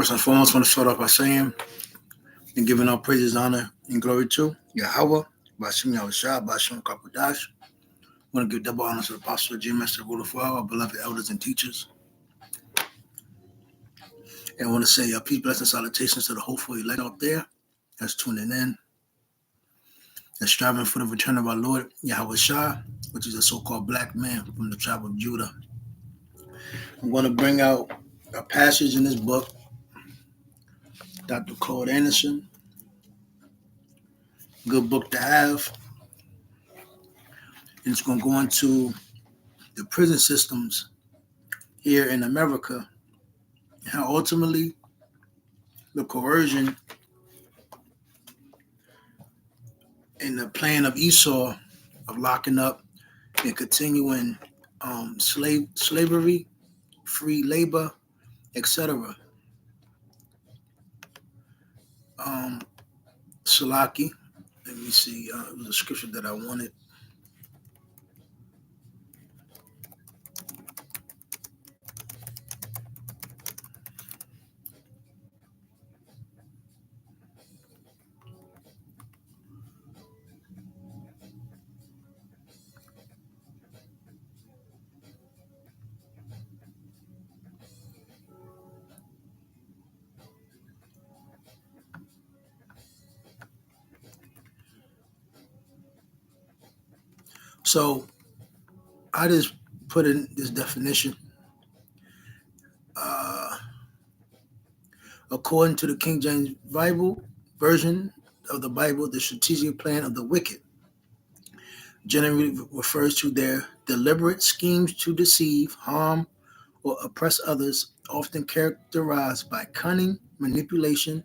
First and foremost, I want to start off by saying and giving all praises, honor, and glory to Yahweh, Bashim Yahushua, Bashim Kapudash. I want to give double honor to the Apostle, G Master, Ruler for our beloved elders and teachers. And I want to say peace, blessings, salutations to the hopeful elect out there that's tuning in, that's striving for the return of our Lord, Yahweh Shah, which is a so-called black man from the tribe of Judah. I'm going to bring out a passage in this book, Dr. Claude Anderson. Good book to have. And it's going to go into the prison systems here in America and how ultimately the coercion and the plan of Esau of locking up and continuing slavery, free labor, etc. Salaki, let me see, it was a scripture that I wanted. So I just put in this definition. According to the King James Bible version of the Bible, the strategic plan of the wicked generally refers to their deliberate schemes to deceive, harm, or oppress others, often characterized by cunning, manipulation,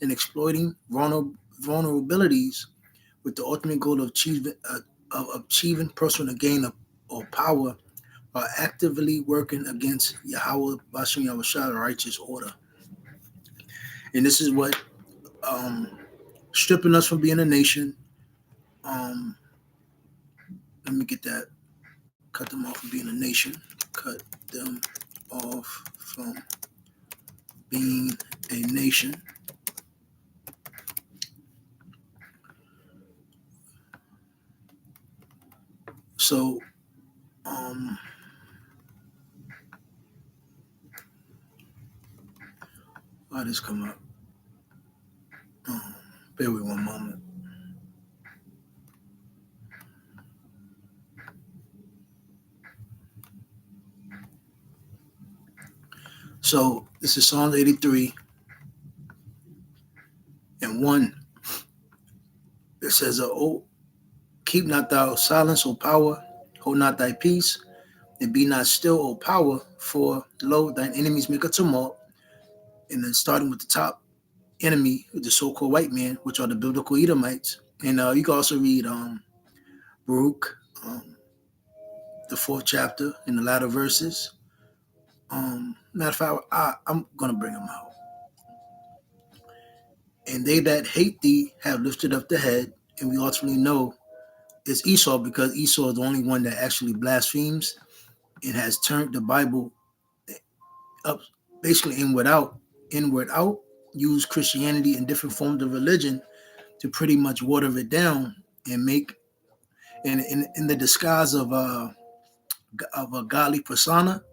and exploiting vulnerabilities with the ultimate goal of achieving personal gain or power while actively working against Yahweh Bashim Yahushua, righteous order. And this is what stripping us from being a nation. Let me get that. Cut them off from being a nation. Cut them off from being a nation. So, why this come up? Bear with one moment. So this is Psalm 83 and 1. It says, "Oh, keep not thou silence, O power, hold not thy peace, and be not still, O power, for lo, thine enemies make a tumult." And then starting with the top enemy, the so-called white man, which are the biblical Edomites. And you can also read Baruch, the 4th chapter, in the latter verses. Matter of fact, I'm going to bring them out. "And they that hate thee have lifted up the head," and we ultimately know it's Esau, because Esau is the only one that actually blasphemes and has turned the Bible up basically inward out, use Christianity and different forms of religion to pretty much water it down and make, and in the disguise of a godly persona,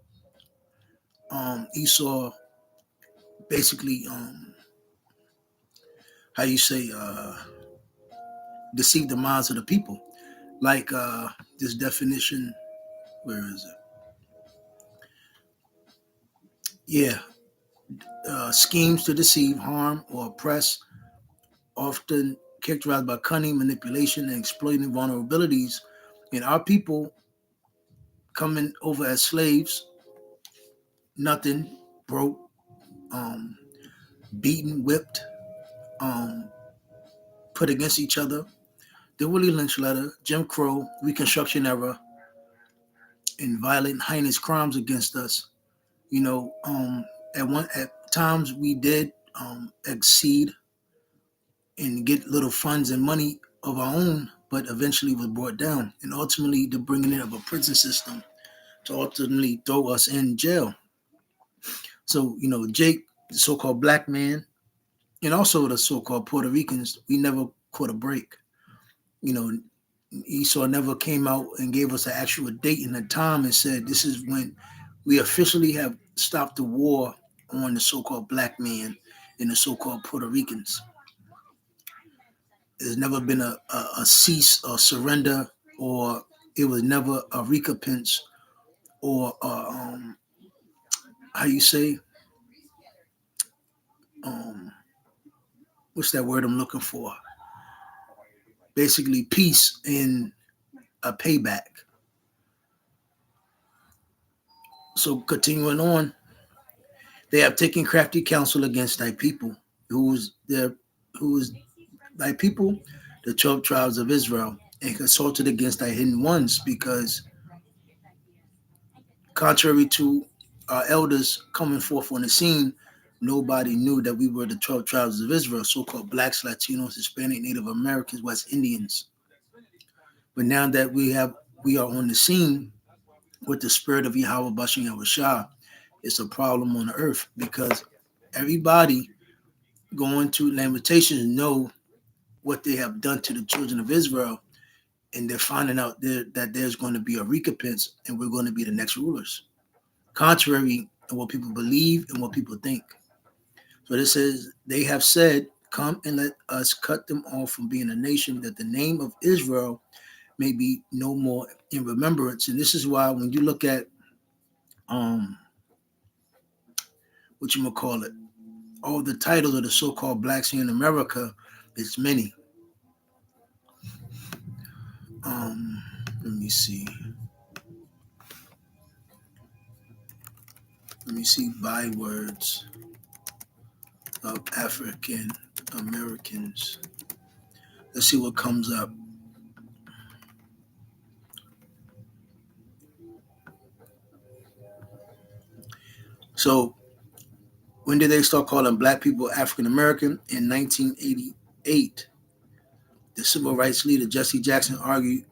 Esau basically, deceive the minds of the people. Like this definition, where is it? Yeah. Schemes to deceive, harm, or oppress, often characterized by cunning, manipulation, and exploiting vulnerabilities. And our people coming over as slaves, nothing, broke, beaten, whipped, put against each other. The Willie Lynch letter, Jim Crow, Reconstruction era, and violent, heinous crimes against us. You know, at times we did exceed and get little funds and money of our own, but eventually was brought down, and ultimately the bringing in of a prison system to ultimately throw us in jail. So, Jake the so-called black man, and also the so-called Puerto Ricans, we never caught a break. You know, Esau never came out and gave us an actual date and a time and said this is when we officially have stopped the war on the so-called black man and the so-called Puerto Ricans. There's never been a cease or surrender, or it was never a recompense or how you say um, what's that word I'm looking for? Basically, peace and a payback. So continuing on, they have taken crafty counsel against thy people, who is thy people, the 12 tribes of Israel, and consulted against thy hidden ones, because contrary to our elders coming forth on the scene, nobody knew that we were the 12 tribes of Israel, so-called blacks, Latinos, Hispanic, Native Americans, West Indians. But now that we are on the scene with the spirit of Yahweh Bashem Yahushua, it's a problem on the earth, because everybody going to Lamentations know what they have done to the children of Israel, and they're finding out that there's going to be a recompense, and we're going to be the next rulers, contrary to what people believe and what people think. So this says, they have said, come and let us cut them off from being a nation, that the name of Israel may be no more in remembrance. And this is why when you look at what you gonna call it, all the titles of the so-called blacks here in America, it's many. Let me see. Bywords of African Americans. Let's see what comes up. So, when did they start calling black people African American? In 1988. The civil rights leader Jesse Jackson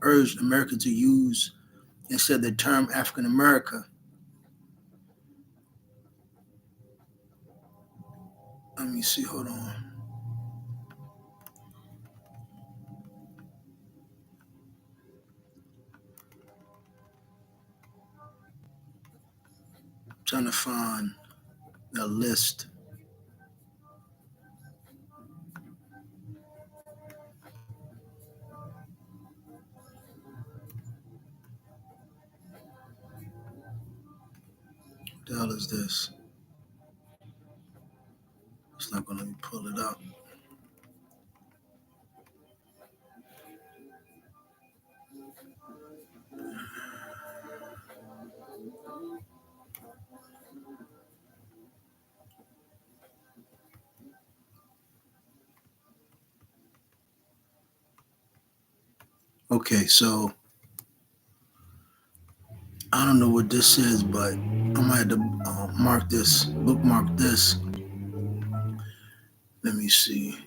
urged America to use instead the term African America. Let me see, hold on. I'm trying to find the list. What the hell is this? It's not going to let me pull it up. Okay, so I don't know what this is, but I might have to bookmark this. Let me see.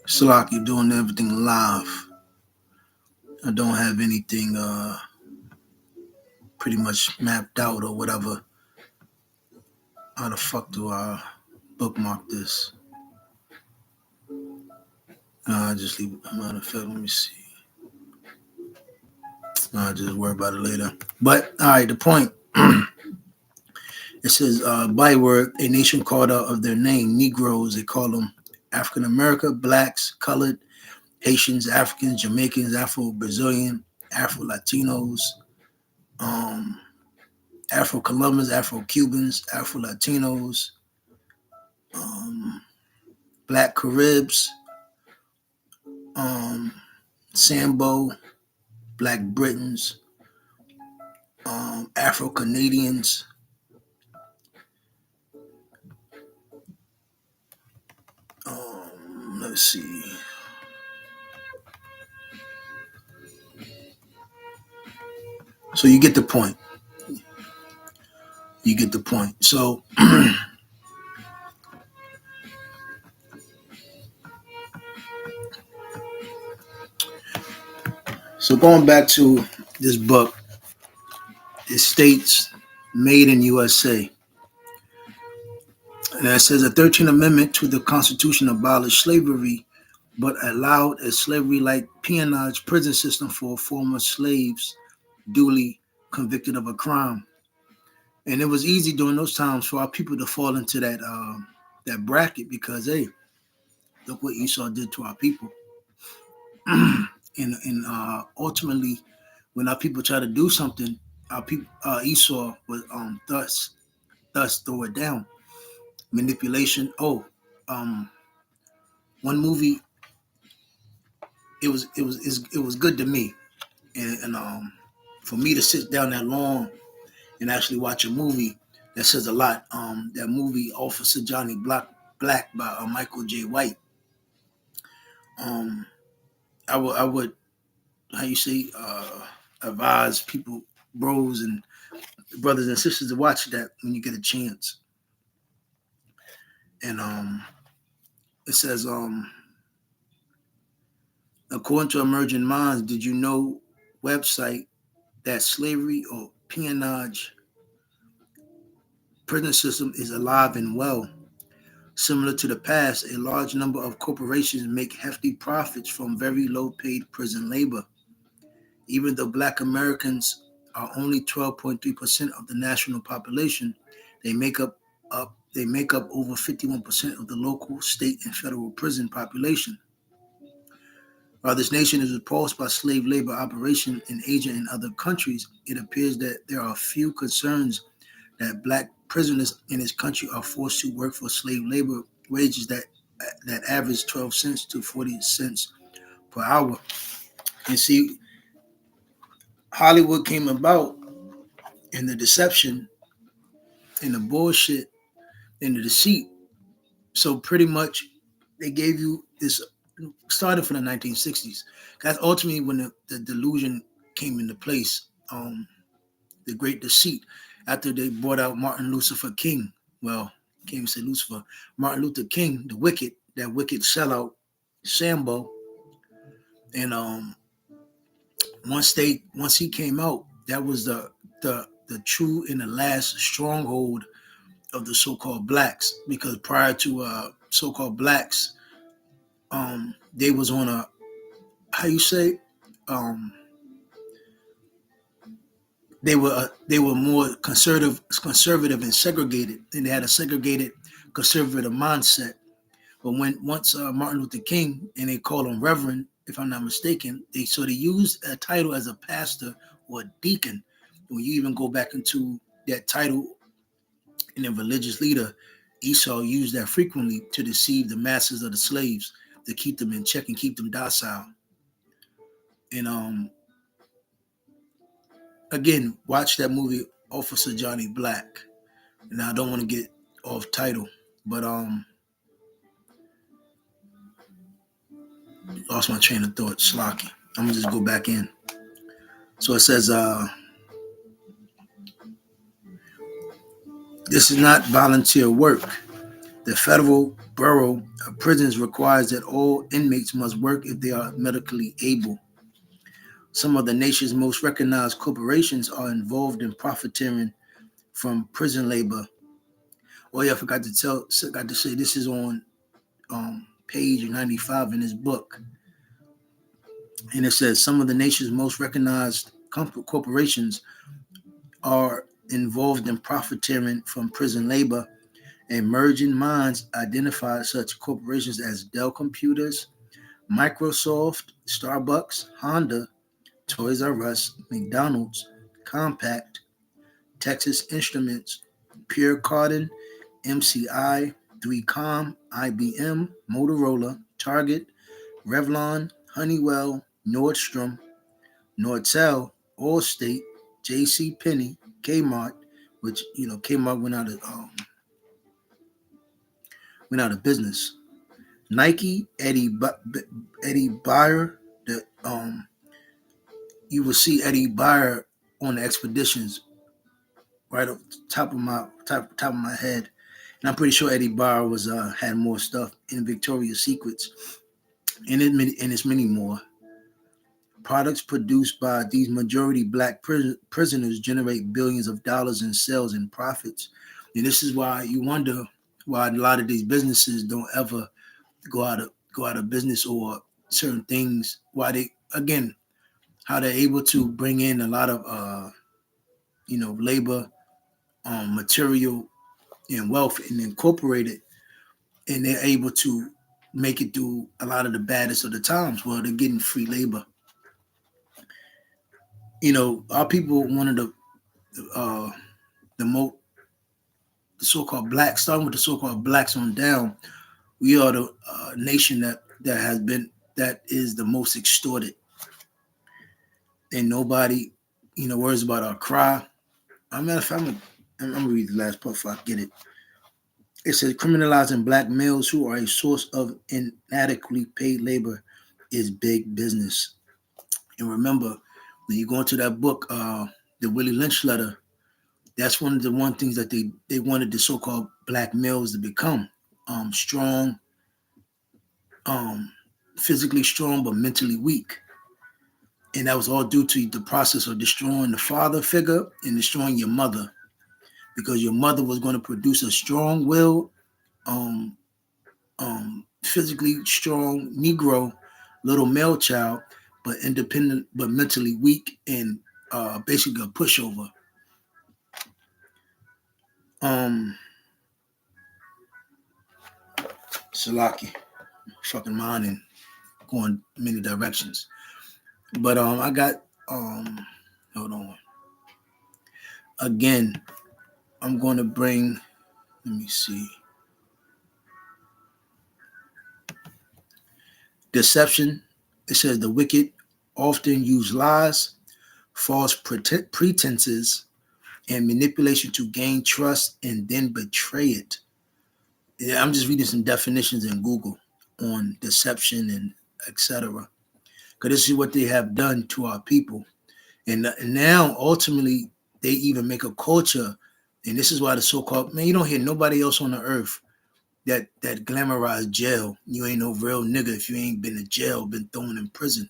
Slack, you're doing everything live. I don't have anything pretty much mapped out or whatever. How the fuck do I bookmark this? I just leave it. Matter of fact, let me see. I'll just worry about it later. But all right, the point. It says byword, a nation called out of their name, Negroes. They call them African America, blacks, colored, Haitians, Africans, Jamaicans, Afro-Brazilian, Afro-Latinos, Afro-Colombians, Afro-Cubans, Afro-Latinos, Black Caribs, Sambo, Black Britons, Afro-Canadians, let's see. So you get the point. So so going back to this book, it states made in USA. And it says the 13th Amendment to the Constitution abolished slavery, but allowed a slavery-like peonage prison system for former slaves duly convicted of a crime. And it was easy during those times for our people to fall into that bracket because, hey, look what Esau did to our people. and ultimately, when our people try to do something, our people Esau would thus throw it down. Manipulation. One movie. It was good to me, and for me to sit down that long and actually watch a movie that says a lot. That movie, Officer Johnny Black by Michael J. White. Um, I would how you say advise people, bros and brothers and sisters, to watch that when you get a chance. And it says according to Emerging Minds, did you know website that slavery or peonage prison system is alive and well. Similar to the past, a large number of corporations make hefty profits from very low paid prison labor. Even though Black Americans are only 12.3% of the national population, they make up over 51% of the local, state, and federal prison population. While this nation is repulsed by slave labor operation in Asia and other countries, it appears that there are few concerns that Black prisoners in this country are forced to work for slave labor wages that average 12 cents to 40 cents per hour. And see, Hollywood came about in the deception and the bullshit and the deceit. So pretty much they gave you this, started from the 1960s. That's ultimately when the delusion came into place, the great deceit, after they brought out Martin Lucifer King. Well, can't even say Lucifer. Martin Luther King, that wicked sellout, Sambo. And once he came out, that was the true and the last stronghold of the so-called blacks. Because prior to so-called blacks, they was on a, how you say, they were more conservative and segregated, and they had a segregated conservative mindset. But once Martin Luther King, and they call him Reverend, if I'm not mistaken, they used a title as a pastor or a deacon. When you even go back into that title in a religious leader, Esau used that frequently to deceive the masses of the slaves, to keep them in check and keep them docile. And again, watch that movie, Officer Johnny Black. And I don't want to get off title, but lost my train of thought. Slocky. I'm gonna just go back in. So it says, this is not volunteer work. The Federal Bureau of Prisons requires that all inmates must work if they are medically able. Some of the nation's most recognized corporations are involved in profiteering from prison labor. Oh yeah, I forgot to say this is on page 95 in his book. And it says some of the nation's most recognized corporations are involved in profiteering from prison labor. Emerging Minds identify such corporations as Dell Computers, Microsoft, Starbucks, Honda, Toys R Us, McDonald's, Compaq, Texas Instruments, Pure Cotton, MCI, 3Com, IBM, Motorola, Target, Revlon, Honeywell, Nordstrom, Nortel, Allstate, J.C. Penney, Kmart, which Kmart went out of business. Nike, Eddie Bauer. You will see Eddie Bauer on the expeditions right off the top of my head, and I'm pretty sure Eddie Bauer had more stuff in Victoria's Secrets, and it's many more. Products produced by these majority Black prisoners generate billions of dollars in sales and profits, and this is why you wonder why a lot of these businesses don't ever go out of business, or certain things, why they, again, how they're able to bring in a lot of labor, material, and wealth, and incorporate it, and they're able to make it through a lot of the baddest of the times. Well, they're getting free labor. Our people, one of uh, the most, the so-called blacks, starting with the so-called blacks on down, we are the nation that is the most extorted, and nobody, worries about our cry. I'm gonna read the last part before I get it. It says criminalizing black males who are a source of inadequately paid labor is big business. And remember, when you go into that book, the Willie Lynch letter, that's one of the things that they wanted the so-called black males to become, strong, um, physically strong but mentally weak. And that was all due to the process of destroying the father figure and destroying your mother, because your mother was going to produce a strong-willed, um, physically strong Negro little male child, but independent, but mentally weak, and basically a pushover. Salaki, fucking mind and going many directions. But I got hold on. Again, I'm going to bring. Let me see. Deception. It says the wicked often use lies, false pretenses, and manipulation to gain trust and then betray it. Yeah, I'm just reading some definitions in Google on deception and etc. Because this is what they have done to our people. And now, ultimately, they even make a culture. And this is why the so-called, man, you don't hear nobody else on the earth that glamorize jail. You ain't no real nigga if you ain't been to jail, been thrown in prison.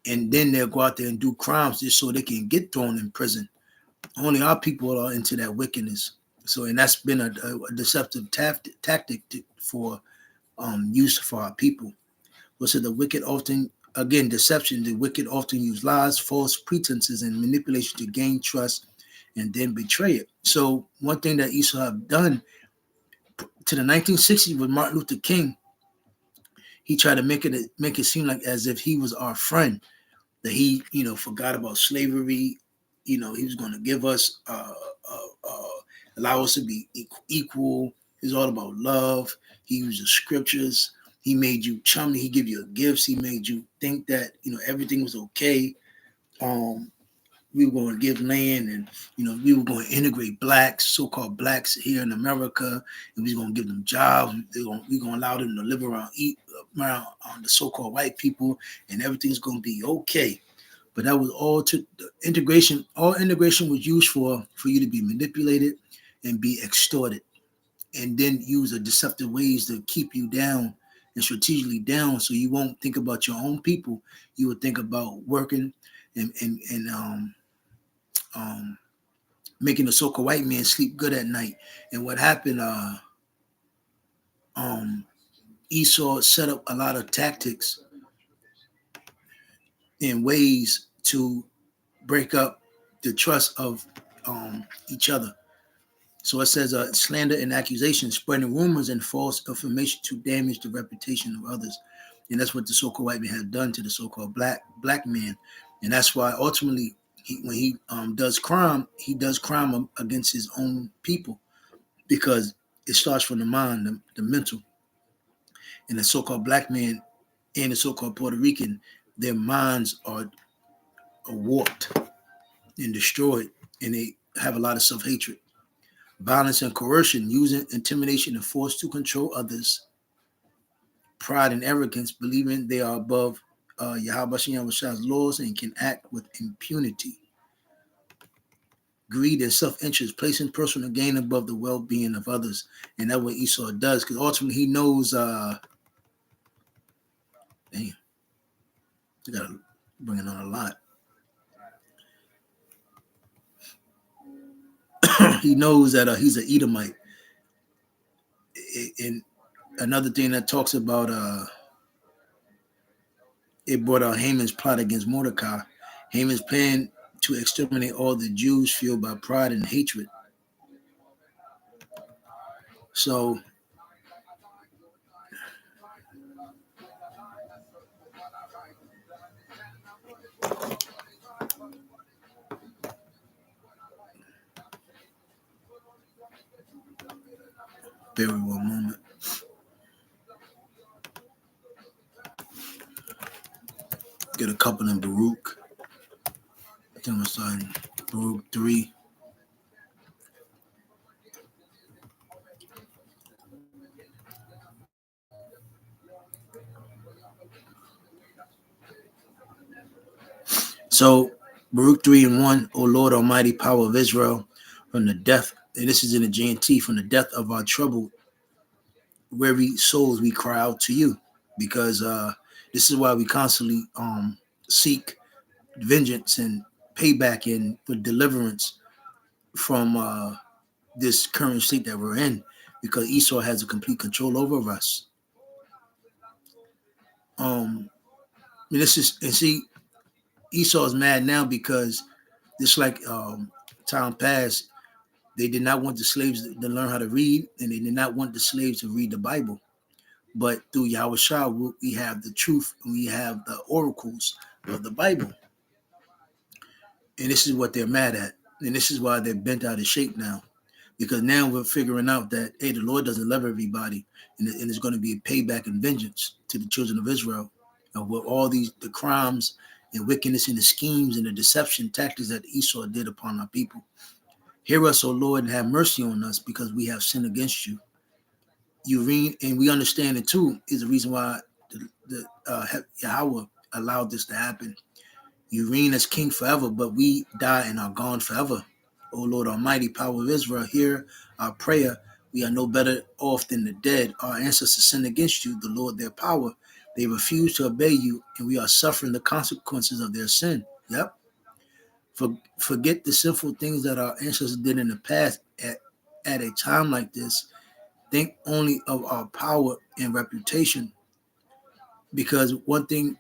And then they'll go out there and do crimes just so they can get thrown in prison. Only our people are into that wickedness. So, and that's been a deceptive tactic for use for our people. So the wicked often, again, deception, the wicked often use lies, false pretenses, and manipulation to gain trust and then betray it. So one thing that Esau have done to the 1960s with Martin Luther King, he tried to make it seem like as if he was our friend, that he, forgot about slavery. He was going to give us, allow us to be equal. It's all about love. He used the scriptures. He made you chummy. He gave you gifts. He made you think that, everything was okay. We were going to give land, and, we were going to integrate blacks, so-called blacks here in America, and we were going to give them jobs. We're going to allow them to live around the so-called white people, and everything's going to be okay. But that was all to integration. All integration was used for you to be manipulated and be extorted, and then use a deceptive ways to keep you down and strategically down, so you won't think about your own people. You would think about working and making the so-called white man sleep good at night. And what happened? Esau set up a lot of tactics and ways to break up the trust of each other. So it says slander and accusation, spreading rumors and false information to damage the reputation of others. And that's what the so-called white man has done to the so-called black man. And that's why ultimately when he does crime, he does crime against his own people, because it starts from the mind, the mental. And the so-called black man and the so-called Puerto Rican, their minds are warped and destroyed, and they have a lot of self-hatred. Violence and coercion, using intimidation and force to control others. Pride and arrogance, believing they are above Yahweh Shah's laws and can act with impunity. Greed and self-interest, placing personal gain above the well-being of others. And that's what Esau does, because ultimately he knows, damn, I gotta bring it on a lot. He knows that he's an Edomite. And another thing that talks about it brought out Haman's plot against Mordecai. Haman's plan to exterminate all the Jews fueled by pride and hatred. So bear with me one moment. Get a couple in Baruch. I think I'm starting Baruch 3. So Baruch 3 and 1, O Lord Almighty, power of Israel, from the death, and this is in the JNT, from the death of our troubled, weary souls, we cry out to you, because this is why we constantly seek vengeance and payback and for deliverance from this current state that we're in, because Esau has a complete control over us. And this is, and see, Esau is mad now because just like time past, they did not want the slaves to learn how to read, and they did not want the slaves to read the Bible. But through Yahweh Shah, we have the truth, and we have the oracles of the Bible. And this is what they're mad at. And this is why they're bent out of shape now. Because now we're figuring out that, hey, the Lord doesn't love everybody. And it's going to be a payback and vengeance to the children of Israel. And with all the crimes and wickedness and the schemes and the deception tactics that Esau did upon our people. Hear us, O Lord, and have mercy on us, because we have sinned against you. You read, and we understand it too, is the reason why Yahweh allowed this to happen. You reign as king forever, but we die and are gone forever. O Lord Almighty, power of Israel, hear our prayer. We are no better off than the dead. Our ancestors sinned against you, the Lord, their power. They refuse to obey you, and we are suffering the consequences of their sin. Yep. Forget the sinful things that our ancestors did in the past. At a time like this, think only of our power and reputation. Because one thing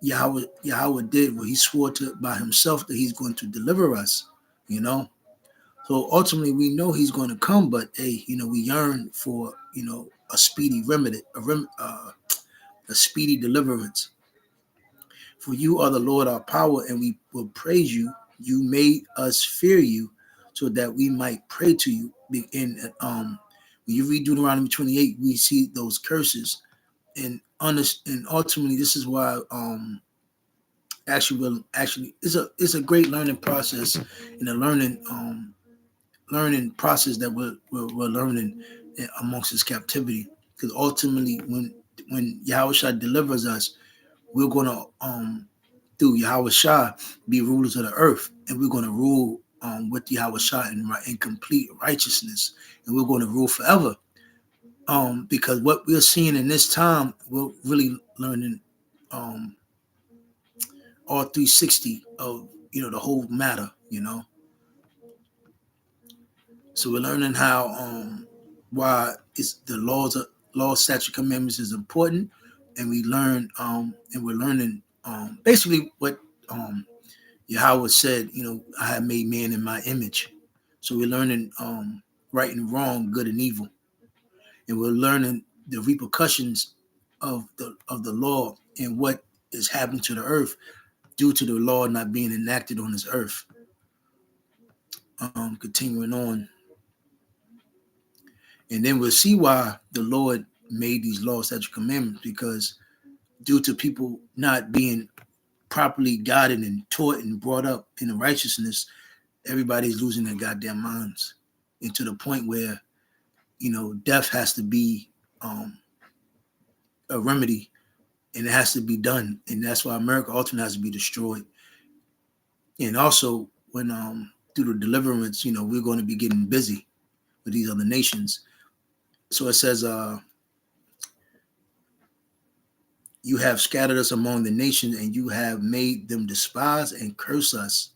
Yahweh did, well, he swore to by himself that he's going to deliver us, you know. So ultimately, we know he's going to come, but hey, we yearn for a speedy remedy, a speedy deliverance. For you are the Lord our power, and we will praise you. You made us fear you, so that we might pray to you. When you read Deuteronomy 28, we see those curses, and ultimately, this is why it's a great learning process, and a learning process that we're learning amongst this captivity. Because ultimately, when Yahweh Shah delivers us, we're going to through Yahweh Shah be rulers of the earth, and we're going to rule with Yahweh Shah in complete righteousness, and we're going to rule forever. Because what we're seeing in this time, we're really learning all 360 of the whole matter. So we're learning how why it's the law, statute, commandments is important, and we learn and we're learning basically what Yahweh said. I have made man in my image. So we're learning right and wrong, good and evil, and we're learning the repercussions of the law and what is happening to the earth due to the law not being enacted on this earth. Continuing on. And then we'll see why the Lord made these laws, statutes, commandments, because due to people not being properly guided and taught and brought up in the righteousness, everybody's losing their goddamn minds. And to the point where, death has to be a remedy, and it has to be done. And that's why America ultimately has to be destroyed. And also, when through the deliverance, we're going to be getting busy with these other nations. So it says, you have scattered us among the nations, and you have made them despise and curse us.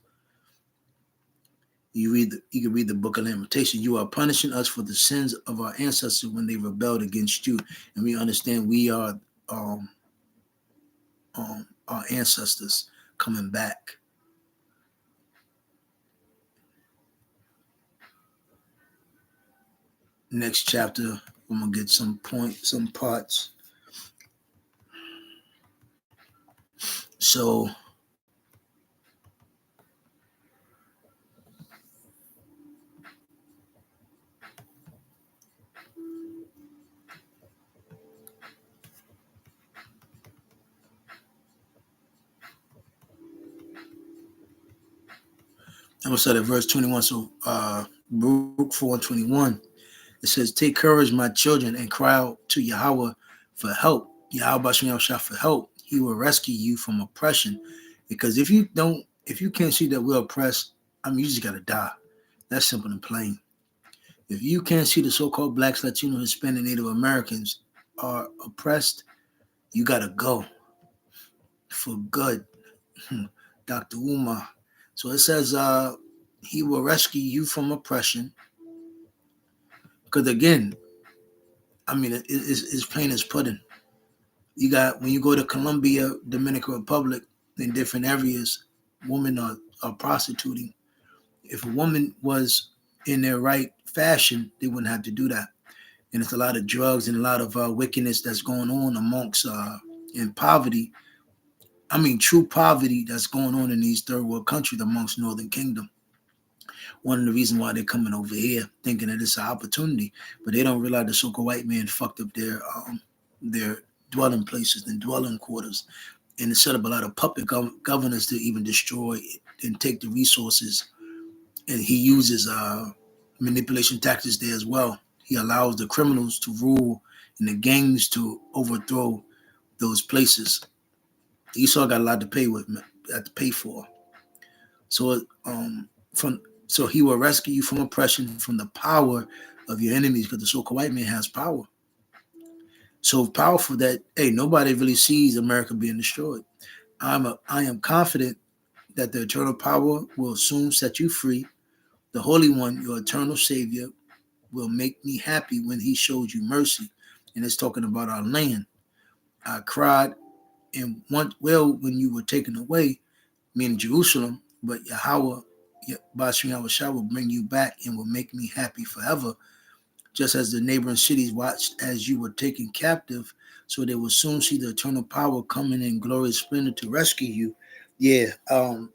You can read the book of Lamentation. You are punishing us for the sins of our ancestors when they rebelled against you, and we understand we are our ancestors coming back. Next chapter, I'm gonna get some parts. So I'm gonna start at verse 21. So Baruch 4:21. It says, "Take courage, my children, and cry out to Yahweh for help. Yahweh Bashem shall for help. He will rescue you from oppression. Because if you can't see that we're oppressed, you just gotta die. That's simple and plain. If you can't see the so-called blacks, Latino, Hispanic, Native Americans are oppressed, you gotta go for good." Dr. Umar. So it says, he will rescue you from oppression. Because again, it's plain as pudding. You got, when you go to Colombia, Dominican Republic, in different areas, women are prostituting. If a woman was in their right fashion, they wouldn't have to do that. And it's a lot of drugs and a lot of wickedness that's going on amongst in poverty. True poverty that's going on in these third world countries amongst Northern Kingdom. One of the reasons why they're coming over here, thinking that it's an opportunity, but they don't realize the so-called white man fucked up their dwelling places and dwelling quarters, and set up a lot of puppet governors to even destroy and take the resources. And he uses manipulation tactics there as well. He allows the criminals to rule and the gangs to overthrow those places. Esau got a lot to pay for. So so he will rescue you from oppression, from the power of your enemies, because the so-called white man has power. So powerful that, hey, nobody really sees America being destroyed. I am confident that the eternal power will soon set you free. The Holy One, your eternal Savior, will make me happy when he shows you mercy. And it's talking about our land. I cried and when you were taken away, meaning Jerusalem, but Yahweh, Bashem Yahweh will bring you back and will make me happy forever, just as the neighboring cities watched as you were taken captive, so they will soon see the eternal power coming in glorious splendor to rescue you. Yeah,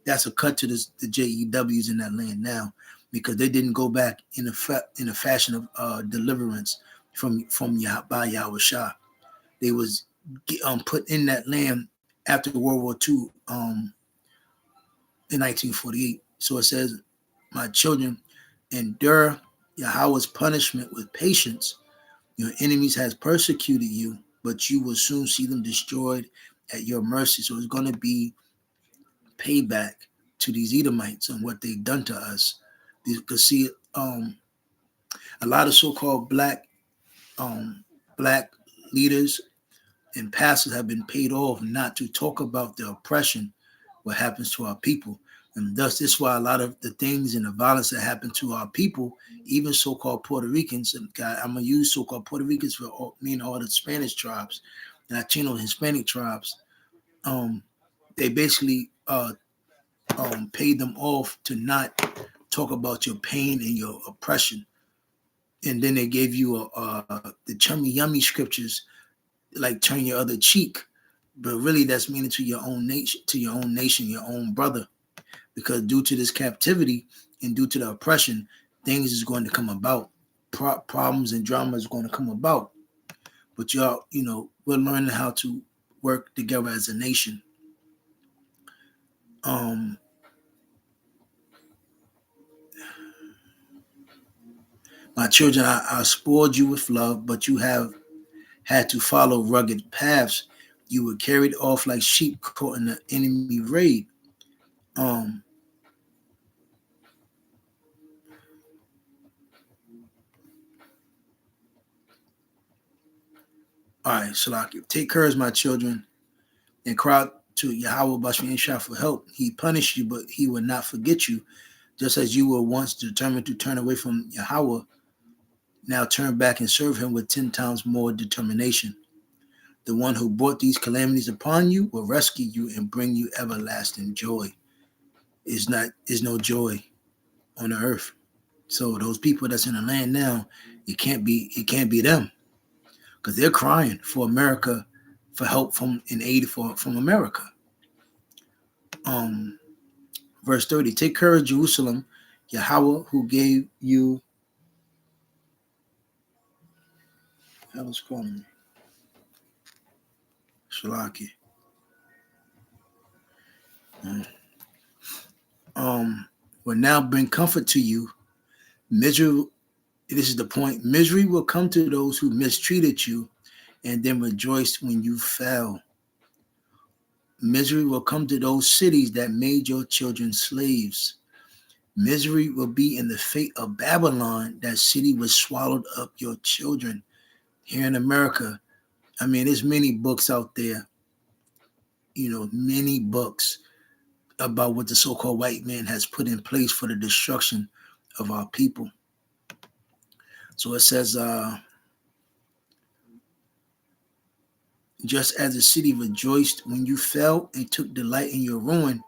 that's a cut to the JEWs in that land now, because they didn't go back in a fashion of deliverance from by Yahweh Shah. They was put in that land after World War II in 1948. So it says, "My children, endure Yahweh's punishment with patience. Your enemies has persecuted you, but you will soon see them destroyed at your mercy." So it's going to be payback to these Edomites and what they've done to us. You can see a lot of so-called black leaders and pastors have been paid off not to talk about the oppression, what happens to our people. And thus, this is why a lot of the things and the violence that happen to our people, even so-called Puerto Ricans, and I'm going to use so-called Puerto Ricans for all the Spanish tribes, Latino and Hispanic tribes, they basically paid them off to not talk about your pain and your oppression. And then they gave you the chummy yummy scriptures, like turn your other cheek. But really, that's meaning to your own nation, your own brother. Because due to this captivity and due to the oppression, things is going to come about. Problems and drama is going to come about. But we're learning how to work together as a nation. My children, I spoiled you with love, but you have had to follow rugged paths. You were carried off like sheep caught in an enemy raid. All right, Shalaki. Take courage, my children, and cry out to Yahweh Bashem Shah for help. He punished you, but he will not forget you. Just as you were once determined to turn away from Yahweh, now turn back and serve him with 10 times more determination. The one who brought these calamities upon you will rescue you and bring you everlasting joy. Is no joy on the earth. So those people that's in the land now, it can't be them, because they're crying for America, for help from and aid from America. Verse 30, take courage, Jerusalem, Yahweh who gave you, that was calling me, Shalaki. Will now bring comfort to you. Misery, this is the point, misery will come to those who mistreated you and then rejoice when you fell. Misery will come to those cities that made your children slaves. Misery will be in the fate of Babylon. That city was swallowed up your children. Here in America, I mean, there's many books out there, many books about what the so-called white man has put in place for the destruction of our people. So it says, just as the city rejoiced when you fell and took delight in your ruin,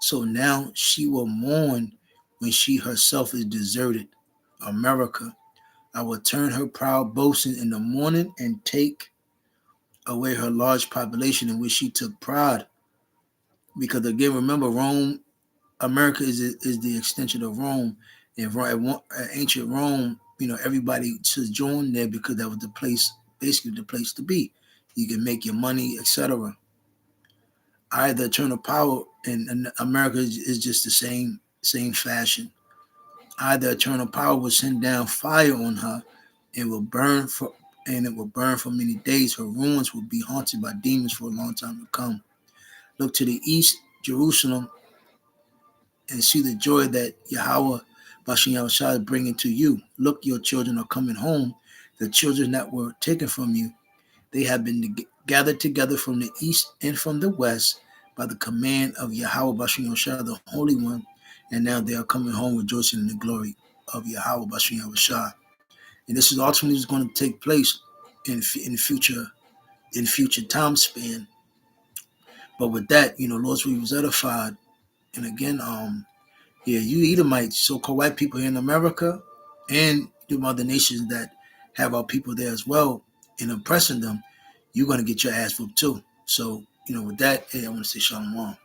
so now she will mourn when she herself is deserted. America, I will turn her proud boasting in the morning and take away her large population in which she took pride. Because again, remember, Rome, America is the extension of Rome. And ancient Rome, everybody just joined there because that was the place, basically the place to be. You can make your money, etc. Either eternal power in America is just the same fashion. Either eternal power will send down fire on her and it will burn for many days. Her ruins will be haunted by demons for a long time to come. Look to the east, Jerusalem, and see the joy that Yahweh Bashem Yahushua is bringing to you. Look, your children are coming home. The children that were taken from you, they have been gathered together from the east and from the west by the command of Yahweh Bashem Yahushua, the Holy One, and now they are coming home rejoicing in the glory of Yahweh Bashem Yahushua. And this is ultimately going to take place in future time span. But with that, Lord's we was edified. And again, you Edomites, so-called white people here in America, and the other nations that have our people there as well, and oppressing them, you're going to get your ass whooped too. So, with that, I want to say shalom.